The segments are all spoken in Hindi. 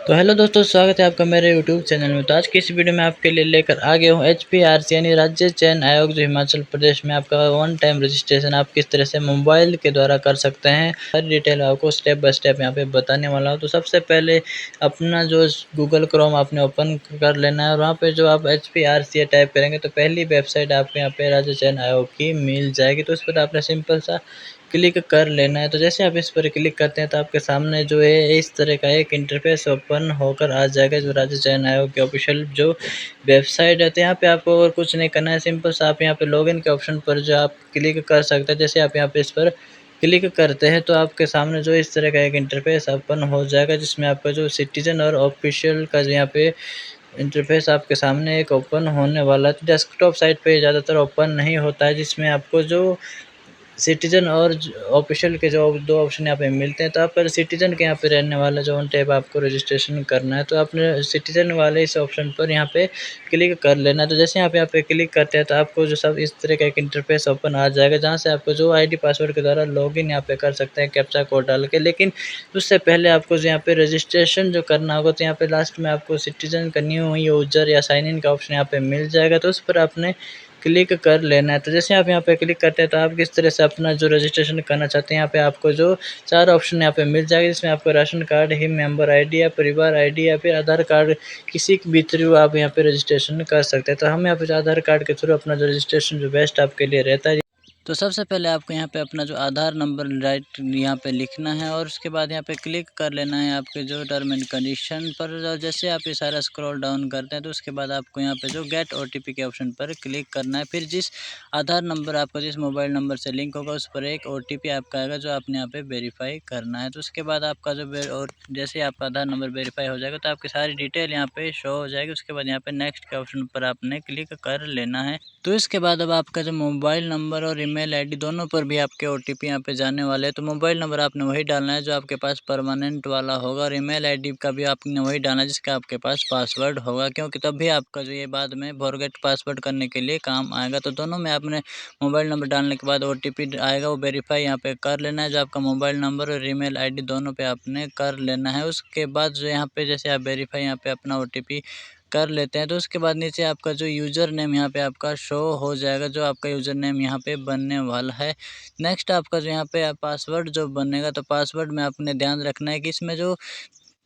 तो हेलो दोस्तों, स्वागत है आपका मेरे यूट्यूब चैनल में। तो आज की इस वीडियो में आपके लिए लेकर आ गया हूँ HPRC यानी राज्य चयन आयोग, जो हिमाचल प्रदेश में आपका वन टाइम रजिस्ट्रेशन आप किस तरह से मोबाइल के द्वारा कर सकते हैं, हर डिटेल आपको स्टेप बाय स्टेप यहाँ पे बताने वाला हूँ। तो सबसे पहले अपना जो गूगल क्रोम आपने ओपन कर लेना है और वहाँ पे जो आप HPRC टाइप करेंगे तो पहली वेबसाइट आपको यहाँ पे राज्य चयन आयोग की मिल जाएगी। तो उस पर आपने सिंपल सा क्लिक कर लेना है। तो जैसे आप इस पर क्लिक करते हैं तो आपके सामने जो है इस तरह का एक इंटरफेस ओपन होकर आ जाएगा, जो राज्य चयन आयोग के ऑफिशियल जो वेबसाइट है। तो यहाँ पे आपको और कुछ नहीं करना है, सिंपल सा आप यहाँ पे लॉगिन के ऑप्शन पर जो आप क्लिक कर सकते हैं। जैसे आप यहाँ पे इस पर क्लिक करते हैं तो आपके सामने जो इस तरह का एक इंटरफेस ओपन हो जाएगा, जिसमें आपका जो सिटीजन और ऑफिशियल का जो यहाँ पे इंटरफेस आपके सामने एक ओपन होने वाला है। तो डेस्कटॉप साइट पे ज़्यादातर ओपन नहीं होता है, जिसमें आपको जो सिटीजन और ऑफिशियल के जो दो ऑप्शन यहाँ पे मिलते हैं। तो आपका जो सिटीजन के यहाँ पे रहने वाला जो ऑन टैप आपको रजिस्ट्रेशन करना है, तो आपने सिटीजन वाले इस ऑप्शन पर यहाँ पे क्लिक कर लेना है। तो जैसे आप यहाँ पे क्लिक करते हैं तो आपको जो सब इस तरह का एक इंटरफेस ओपन आ जाएगा, जहाँ से आपको जो आईडी पासवर्ड के द्वारा लॉगिन यहाँ पे कर सकते हैं कैप्चा कोड डाल के। लेकिन उससे पहले आपको जो यहाँ पे रजिस्ट्रेशन जो करना होगा, तो यहाँ पे लास्ट में आपको सिटीजन का न्यू यूजर या साइन इन का ऑप्शन यहाँ पे मिल जाएगा, तो उस पर आपने क्लिक कर लेना है। तो जैसे आप यहाँ पे क्लिक करते हैं तो आप किस तरह से अपना जो रजिस्ट्रेशन करना चाहते हैं, यहाँ पे आपको जो 4 ऑप्शन यहाँ पे मिल जाएगा, जिसमें आपको राशन कार्ड ही, मेंबर आईडी या परिवार आईडी या फिर आधार कार्ड, किसी भी थ्रू आप यहाँ पे रजिस्ट्रेशन कर सकते हैं। तो हम यहाँ पे आधार कार्ड के थ्रू अपना जो रजिस्ट्रेशन जो बेस्ट आपके लिए रहता है। तो सबसे पहले आपको यहाँ पे अपना जो आधार नंबर राइट यहाँ पे लिखना है और उसके बाद यहाँ पे क्लिक कर लेना है आपके जो टर्म एंड कंडीशन पर। और जैसे आप ये सारा स्क्रॉल डाउन करते हैं तो उसके बाद आपको यहाँ पे जो गेट OTP के ऑप्शन पर क्लिक करना है। फिर जिस आधार नंबर आपका जिस मोबाइल नंबर से लिंक होगा उस पर एक OTP आपका आएगा, जो आपने यहाँ पे वेरीफाई करना है। तो उसके बाद आपका जो और जैसे आपका आधार नंबर वेरीफाई हो जाएगा तो आपकी सारी डिटेल यहाँ पे शो हो जाएगी। उसके बाद यहाँ पे नेक्स्ट के ऑप्शन पर आपने क्लिक कर लेना है। तो इसके बाद अब आपका जो मोबाइल नंबर और ईमेल आईडी दोनों पर भी आपके OTP यहाँ पे जाने वाले हैं। तो मोबाइल नंबर आपने वही डालना है जो आपके पास परमानेंट वाला होगा, और ईमेल आईडी का भी आपने वही डालना है जिसका आपके पास पासवर्ड होगा, क्योंकि तब भी आपका जो ये बाद में फॉरगेट पासवर्ड करने के लिए काम आएगा। तो दोनों में आपने मोबाइल नंबर डालने के बाद OTP आएगा, वो वेरीफाई यहाँ पे कर लेना है। जो आपका मोबाइल नंबर और ईमेल आईडी दोनों पे आपने कर लेना है। उसके बाद जो यहाँ पे जैसे आप वेरीफाई यहाँ पे अपना OTP कर लेते हैं तो उसके बाद नीचे आपका जो यूज़र नेम यहाँ पे आपका शो हो जाएगा, जो आपका यूज़र नेम यहाँ पे बनने वाला है। नेक्स्ट आपका जो यहाँ पे पासवर्ड जो बनेगा, तो पासवर्ड में आपने ध्यान रखना है कि इसमें जो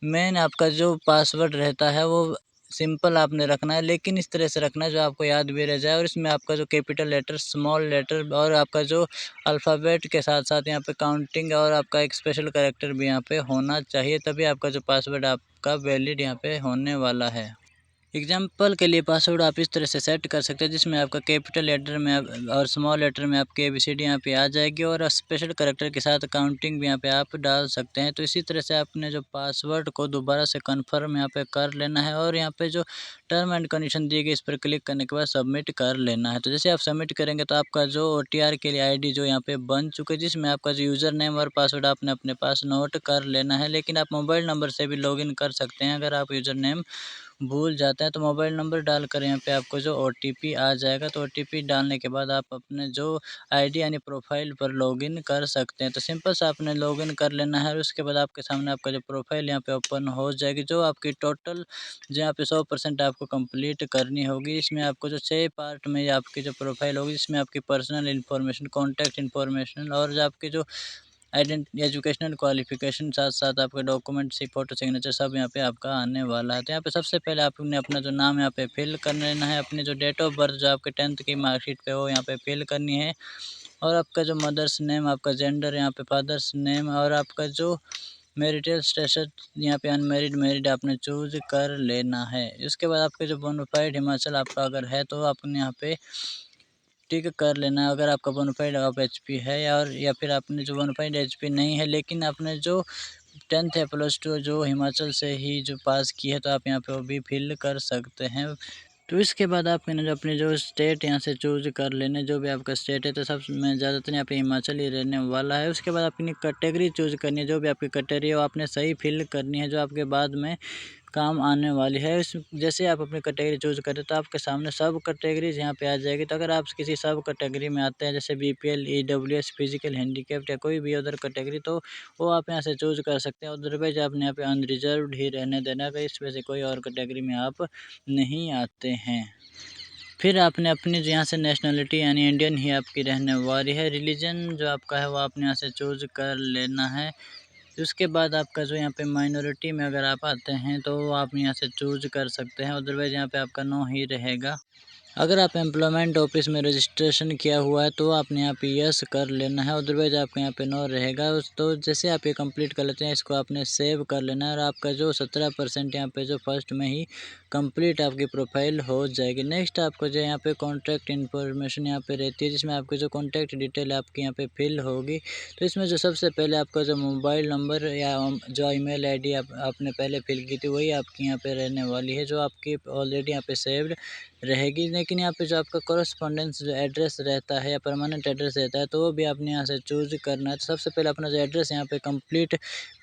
मेन आपका जो पासवर्ड रहता है वो सिंपल आपने रखना है, लेकिन इस तरह से रखना है जो आपको याद भी रह जाए। और इसमें आपका जो कैपिटल लेटर, स्मॉल लेटर और आपका जो अल्फ़ाबेट के साथ साथ यहाँ पे काउंटिंग और आपका एक स्पेशल कैरेक्टर भी यहाँ पे होना चाहिए, तभी आपका जो पासवर्ड आपका वैलिड यहाँ पे होने वाला है। एग्जाम्पल के लिए पासवर्ड आप इस तरह से सेट कर सकते हैं, जिसमें आपका कैपिटल लेटर में और स्मॉल लेटर में आपकी ABCD यहाँ पे आ जाएगी, और स्पेशल करैक्टर के साथ काउंटिंग भी यहाँ पे आप डाल सकते हैं। तो इसी तरह से आपने जो पासवर्ड को दोबारा से कंफर्म यहाँ पे कर लेना है, और यहाँ पे जो टर्म एंड कंडीशन दी गई इस पर क्लिक करने के बाद सबमिट कर लेना है। तो जैसे आप सबमिट करेंगे तो आपका जो OTR के लिए ID जो यहाँ पे बन चुके, जिसमें आपका जो यूज़र नेम और पासवर्ड आपने अपने पास नोट कर लेना है। लेकिन आप मोबाइल नंबर से भी लॉगिन कर सकते हैं। अगर आप यूज़र नेम भूल जाते हैं तो मोबाइल नंबर डालकर यहाँ पे आपको जो OTP आ जाएगा, तो OTP डालने के बाद आप अपने जो ID यानी प्रोफाइल पर लॉगिन कर सकते हैं। तो सिंपल सा आपने लॉगिन कर लेना है, और उसके बाद आपके सामने आपका जो प्रोफाइल यहाँ पे ओपन हो जाएगी, जो आपकी टोटल जो यहाँ पे 100% आपको कंप्लीट करनी होगी। इसमें आपको जो 6 पार्ट में आपकी जो प्रोफाइल होगी, इसमें आपकी पर्सनल इन्फॉर्मेशन, कॉन्टैक्ट इन्फॉर्मेशन और जो आपकी जो एजुकेशनल क्वालिफिकेशन, साथ साथ आपके डॉक्यूमेंट्स, फ़ोटो, सिग्नेचर सब यहाँ पे आपका आने वाला है। तो यहाँ पे सबसे पहले आपने अपना जो नाम यहाँ पे फिल कर लेना है, अपनी जो डेट ऑफ बर्थ जो आपके 10th की मार्कशीट पे वो यहाँ पे फिल करनी है, और आपका जो मदर्स नेम, आपका जेंडर यहाँ पे फादर्स नेम, और आपका जो मैरिटल स्टेटस यहाँ पे अनमैरिड, मैरिड आपने चूज़ कर लेना है। इसके बाद आपके जो बोनाफाइड हिमाचल आपका अगर है तो आपने यहाँ पे टिक कर लेना है। अगर आपका बोनाफाइड आप HP है, या फिर आपने जो बोनाफाइड HP नहीं है, लेकिन आपने जो 10th या +2 जो हिमाचल से ही जो पास की है, तो आप यहाँ पे वो भी फिल कर सकते हैं। तो इसके बाद आपने जो अपनी जो स्टेट यहाँ से चूज़ कर लेने, जो भी आपका स्टेट है, तो सब में ज़्यादातर यहाँ पे हिमाचल ही रहने वाला है। उसके बाद अपनी कैटेगरी चूज़ करनी है, जो भी आपकी कैटेगरी है वो आपने सही फिल करनी है, जो आपके बाद में काम आने वाली है। इस जैसे आप अपनी कैटेगरी चूज़ करें तो आपके सामने सब कैटेगरीज़ यहाँ पे आ जाएगी। तो अगर आप किसी सब कैटेगरी में आते हैं जैसे बीपीएल, ईडब्ल्यूएस, फिजिकल हैंडीकैप्ड या कोई भी अदर कैटेगरी, तो वो आप यहाँ से चूज़ कर सकते हैं। अदरवाइज़ आपने यहाँ पे अनरिजर्व्ड ही रहने देना है, इस वजह से कोई और कैटेगरी में आप नहीं आते हैं। फिर आपने अपनी जो यहाँ से नेशनलिटी यानी इंडियन ही आपकी रहने वाली है। रिलीजन जो आपका है वो आपने यहाँ से चूज़ कर लेना है। उसके बाद आपका जो यहाँ पे माइनॉरिटी में अगर आप आते हैं तो वो आप यहाँ से चूज़ कर सकते हैं, अदरवाइज़ यहाँ पे आपका नो ही रहेगा। अगर आप एम्प्लॉयमेंट ऑफिस में रजिस्ट्रेशन किया हुआ है तो आपने यहाँ पे यस कर लेना है, अदरवाइज़ आपका यहाँ पे नो रहेगा। तो जैसे आप ये कंप्लीट कर लेते हैं इसको आपने सेव कर लेना है और आपका जो 17% यहाँ पे जो फर्स्ट में ही कंप्लीट आपकी प्रोफाइल हो जाएगी। नेक्स्ट आपको जो यहाँ पे कॉन्टैक्ट इन्फॉर्मेशन यहाँ पे रहती है, जिसमें आपकी जो कॉन्टैक्ट डिटेल आपकी यहाँ पे फिल होगी। तो इसमें जो सबसे पहले आपका जो मोबाइल नंबर या जो ईमेल आईडी आपने पहले फिल की थी वही आपकी यहाँ पे रहने वाली है, जो आपकी ऑलरेडी यहाँ पे सेव्ड रहेगी। लेकिन यहाँ पे जो आपका कॉरेस्पॉन्डेंस जो एड्रेस रहता है या परमानेंट एड्रेस रहता है तो वो भी आपने यहाँ से चूज़ करना है। तो सबसे पहले अपना जो एड्रेस यहाँ पे कंप्लीट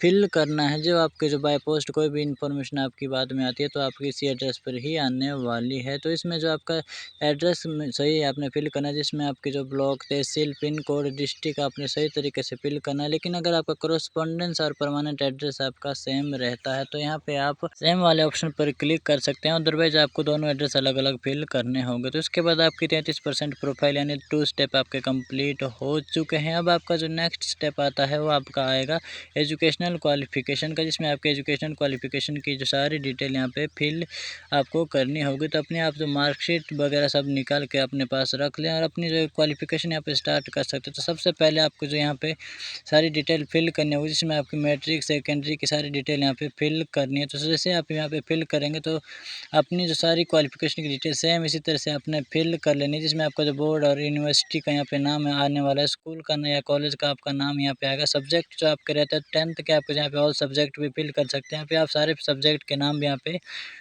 फिल करना है। जो आपके जो बाय पोस्ट कोई भी इन्फॉर्मेशन आपकी बाद में आती है तो आपकी इसी एड्रेस पर ही आने वाली है। तो इसमें जो आपका एड्रेस सही आपने फिल करना है, जिसमें आपके जो ब्लॉक, तहसील, पिन कोड, डिस्ट्रिक्ट आपने सही तरीके से फिल करना है। लेकिन अगर आपका कॉरेस्पॉन्डेंस और परमानेंट एड्रेस आपका सेम रहता है तो यहाँ पे आप सेम वाले ऑप्शन पर क्लिक कर सकते हैं, अदरवाइज आपको दोनों एड्रेस अलग अलग फिल करने होंगे। तो इसके बाद आपकी 33% प्रोफाइल यानी 2 स्टेप आपके कंप्लीट हो चुके हैं। अब आपका जो नेक्स्ट स्टेप आता है वो आपका आएगा एजुकेशनल क्वालिफिकेशन का, जिसमें आपके एजुकेशन क्वालिफिकेशन की जो सारी डिटेल यहाँ पे फिल आपको करनी होगी। तो अपने आप जो मार्कशीट वगैरह सब निकाल के अपने पास रख लें और अपनी जो क्वालिफिकेशन यहाँ पे स्टार्ट कर सकते हैं। तो सबसे पहले आपको जो यहाँ पे सारी डिटेल फिल करनी होगी, जिसमें आपकी मैट्रिक, सेकेंडरी की सारी डिटेल यहाँ पे फिल करनी है। तो जैसे आप यहाँ पे फिल करेंगे तो अपनी जो सारी क्वालिफिकेशन की डिटेल सेम इसी तरह से आपने फिल कर लेनी है, जिसमें आपका जो बोर्ड और यूनिवर्सिटी का यहाँ पे नाम आने वाला है, स्कूल का या कॉलेज का आपका नाम यहाँ पे आएगा। सब्जेक्ट जो आपके रहता है 10th के आपको यहाँ पे ऑल सब्जेक्ट भी फिल कर सकते हैं। यहाँ पे आप सारे सब्जेक्ट के नाम भी यहाँ पे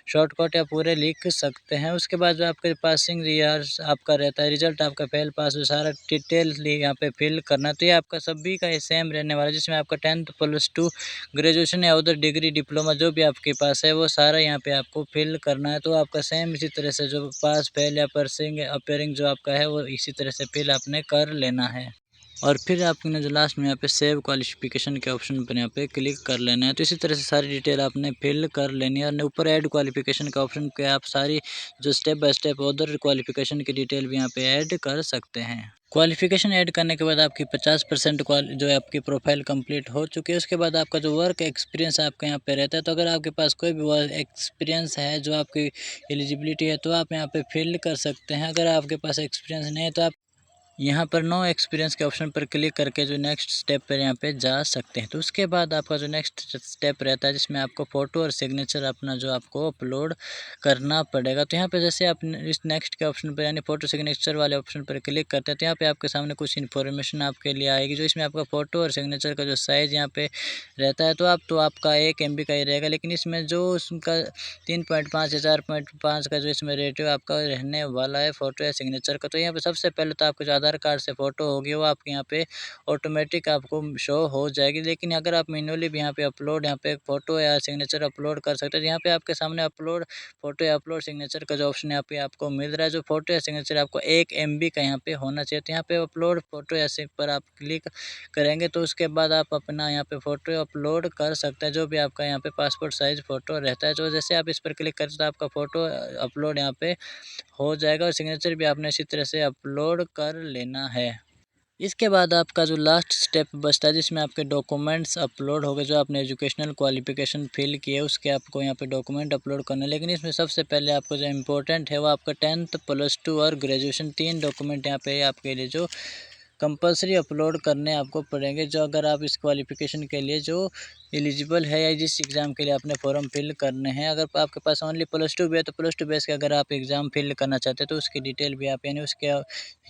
शॉर्टकट या पूरे लिख सकते हैं। उसके बाद जो आपके पासिंग ईयर्स आपका रहता है, रिजल्ट आपका फेल पास, जो सारा डिटेल यहाँ पे फिल करना। तो ये आपका सभी का ये सेम रहने वाला है, जिसमें आपका 10th +2 ग्रेजुएशन या उधर डिग्री डिप्लोमा जो भी आपके पास है वो सारा यहाँ पे आपको फिल करना है। तो आपका सेम इसी तरह से जो पास फेल या परसिंग अपेयरिंग जो आपका है वो इसी तरह से फिल आपने कर लेना है। और फिर आपने जो लास्ट में यहाँ पे सेव क्वालिफिकेशन के ऑप्शन पर यहाँ पे क्लिक कर लेना है। तो इसी तरह से सारी डिटेल आपने फिल कर लेनी है और ऊपर ऐड क्वालिफिकेशन का ऑप्शन पे आप सारी जो step by step other qualification की डिटेल भी यहाँ पे ऐड कर सकते हैं। क्वालिफिकेशन ऐड करने के बाद आपकी 50% जो है आपकी प्रोफाइल कंप्लीट हो चुकी है। उसके बाद आपका जो वर्क एक्सपीरियंस आपका यहाँ पे रहता है, तो अगर आपके पास कोई भी वर्क एक्सपीरियंस है जो आपकी एलिजिबिलिटी है तो आप यहाँ पे फिल कर सकते हैं। अगर आपके पास एक्सपीरियंस नहीं है तो आप यहाँ पर नो एक्सपीरियंस के ऑप्शन पर क्लिक करके जो नेक्स्ट स्टेप पर यहाँ पे जा सकते हैं। तो उसके बाद आपका जो नेक्स्ट स्टेप रहता है, जिसमें आपको फ़ोटो और सिग्नेचर अपना जो आपको अपलोड करना पड़ेगा। तो यहाँ पे जैसे आप इस नेक्स्ट के ऑप्शन पर यानी फ़ोटो सिग्नेचर वाले ऑप्शन पर क्लिक करते हैं तो यहाँ पे आपके सामने कुछ इन्फॉर्मेशन आपके लिए आएगी, जो इसमें आपका फ़ोटो और सिग्नेचर का जो साइज़ यहाँ पे रहता है तो आपका 1 MB का ही रहेगा। लेकिन इसमें जो उसका 3.5 या 4.5 का जो इसमें रेटियो आपका रहने वाला है फ़ोटो या सिग्नेचर का। तो यहाँ पे सबसे पहले तो आपको जो आधार कार्ड से फ़ोटो होगी वो आपके यहाँ पे ऑटोमेटिक आपको शो हो जाएगी। लेकिन अगर आप मैन्युअली भी यहाँ पे अपलोड यहाँ पे फ़ोटो या सिग्नेचर अपलोड कर सकते हैं, तो यहाँ पे आपके सामने अपलोड फ़ोटो या अपलोड सिग्नेचर का जो ऑप्शन यहाँ पे आपको मिल रहा है। जो फ़ोटो या सिग्नेचर आपको 1 MB का यहाँ पे होना चाहिए। तो यहाँ पे अपलोड फ़ोटो या सिग पर आप क्लिक करेंगे तो उसके बाद आप अपना यहाँ पे फ़ोटो अपलोड कर सकते हैं, जो भी आपका यहाँ पे पासपोर्ट साइज़ फ़ोटो रहता है। तो जैसे आप इस पर क्लिक करते हैं तो आपका फ़ोटो अपलोड यहाँ पे हो जाएगा और सिग्नेचर भी आपने इसी तरह से अपलोड कर लेना है। इसके बाद आपका जो लास्ट स्टेप बचता है, जिसमें आपके डॉक्यूमेंट्स अपलोड हो गए, जो आपने एजुकेशनल क्वालिफिकेशन फिल किए उसके आपको यहाँ पे डॉक्यूमेंट अपलोड करना है। लेकिन इसमें सबसे पहले आपको जो इम्पोर्टेंट है वो आपका 10th +2 और ग्रेजुएशन 3 डॉक्यूमेंट यहाँ पे आपके लिए जो कंपलसरी अपलोड करने आपको पड़ेंगे। जो अगर आप इस क्वालिफिकेशन के लिए जो एलिजिबल है या जिस एग्ज़ाम के लिए आपने फॉर्म फिल करने हैं, अगर आपके पास ओनली +2 भी है तो +2 बेस के अगर आप एग्ज़ाम फिल करना चाहते हैं तो उसकी डिटेल भी आप यानी उसके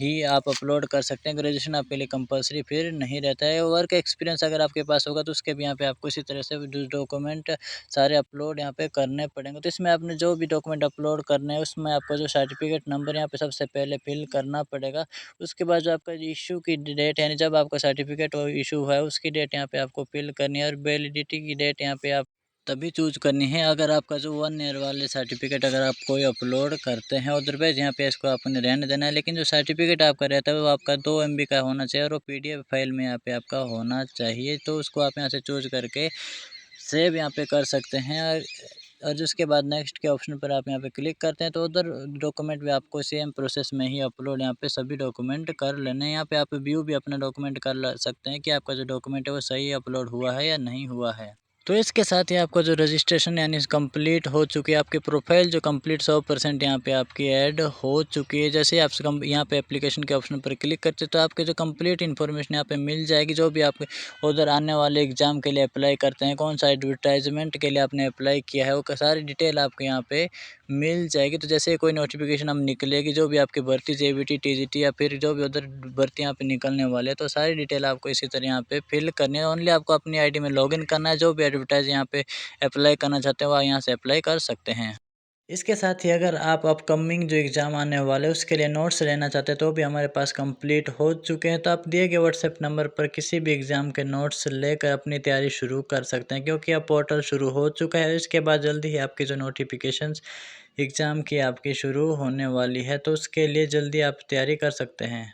ही आप अपलोड कर सकते हैं। ग्रेजुएशन आपके लिए कंपलसरी फिर नहीं रहता है। वर्क एक्सपीरियंस अगर आपके पास होगा तो उसके भी यहाँ पे आपको इसी तरह से डॉक्यूमेंट सारे अपलोड यहाँ पे करने पड़ेंगे। तो इसमें आपने जो भी डॉक्यूमेंट अपलोड करने हैं उसमें आपका जो सर्टिफिकेट नंबर यहाँ पे सबसे पहले फिल करना पड़ेगा। उसके बाद जो आपका इशू की डेट यानी जब आपका सर्टिफिकेट इशू हुआ है उसकी डेट यहाँ पे आपको फिल करनी है और वैलिडिटी की डेट यहाँ पे आप तभी चूज़ करनी है अगर आपका जो 1 ईयर वाले सर्टिफिकेट अगर आप कोई अपलोड करते हैं। अदरवाइज़ यहाँ पे इसको आपने रहने देना है। लेकिन जो सर्टिफिकेट आपका रहता है वो आपका 2 MB का होना चाहिए और वो PDF फाइल में यहाँ पे आपका होना चाहिए। तो उसको आप यहाँ से चूज़ करके सेव यहाँ पे कर सकते हैं। और जिसके बाद नेक्स्ट के ऑप्शन पर आप यहाँ पे क्लिक करते हैं तो उधर डॉक्यूमेंट भी आपको सेम प्रोसेस में ही अपलोड यहाँ पे सभी डॉक्यूमेंट कर लेने हैं। यहाँ पे आप व्यू भी अपना डॉक्यूमेंट कर सकते हैं कि आपका जो डॉक्यूमेंट है वो सही अपलोड हुआ है या नहीं हुआ है। तो इसके साथ ही आपका जो रजिस्ट्रेशन यानी कंप्लीट हो चुकी है, आपकी प्रोफाइल जो कंप्लीट 100% यहाँ पे आपकी ऐड हो चुकी है। जैसे ही आप यहाँ पे एप्लीकेशन के ऑप्शन पर क्लिक करते तो आपके जो कंप्लीट इन्फॉर्मेशन यहाँ पे मिल जाएगी। जो भी आप उधर आने वाले एग्ज़ाम के लिए अप्लाई करते हैं, कौन सा एडवर्टाइजमेंट के लिए आपने अप्लाई किया है, वो सारी डिटेल आपको यहाँ पे मिल जाएगी। तो जैसे कोई नोटिफिकेशन हम निकलेगी, जो भी आपकी भर्ती JBT TGT या फिर जो भी उधर भर्ती यहाँ पे निकलने वाले हैं, तो सारी डिटेल आपको इसी तरह यहाँ पे फिल करनी है। ओनली आपको अपनी ID में लॉगिन करना है। जो भी एडवर्टाइज यहाँ पे अप्लाई करना चाहते हैं वह यहाँ से अप्लाई कर सकते हैं। इसके साथ ही अगर आप अपकमिंग जो एग्ज़ाम आने वाले हैं उसके लिए नोट्स लेना चाहते हैं तो भी हमारे पास कंप्लीट हो चुके हैं। तो आप दिए गए व्हाट्सएप नंबर पर किसी भी एग्ज़ाम के नोट्स लेकर अपनी तैयारी शुरू कर सकते हैं, क्योंकि अब पोर्टल शुरू हो चुका है। इसके बाद जल्दी ही आपकी जो नोटिफिकेशंस एग्ज़ाम की आपकी शुरू होने वाली है, तो उसके लिए जल्दी आप तैयारी कर सकते हैं।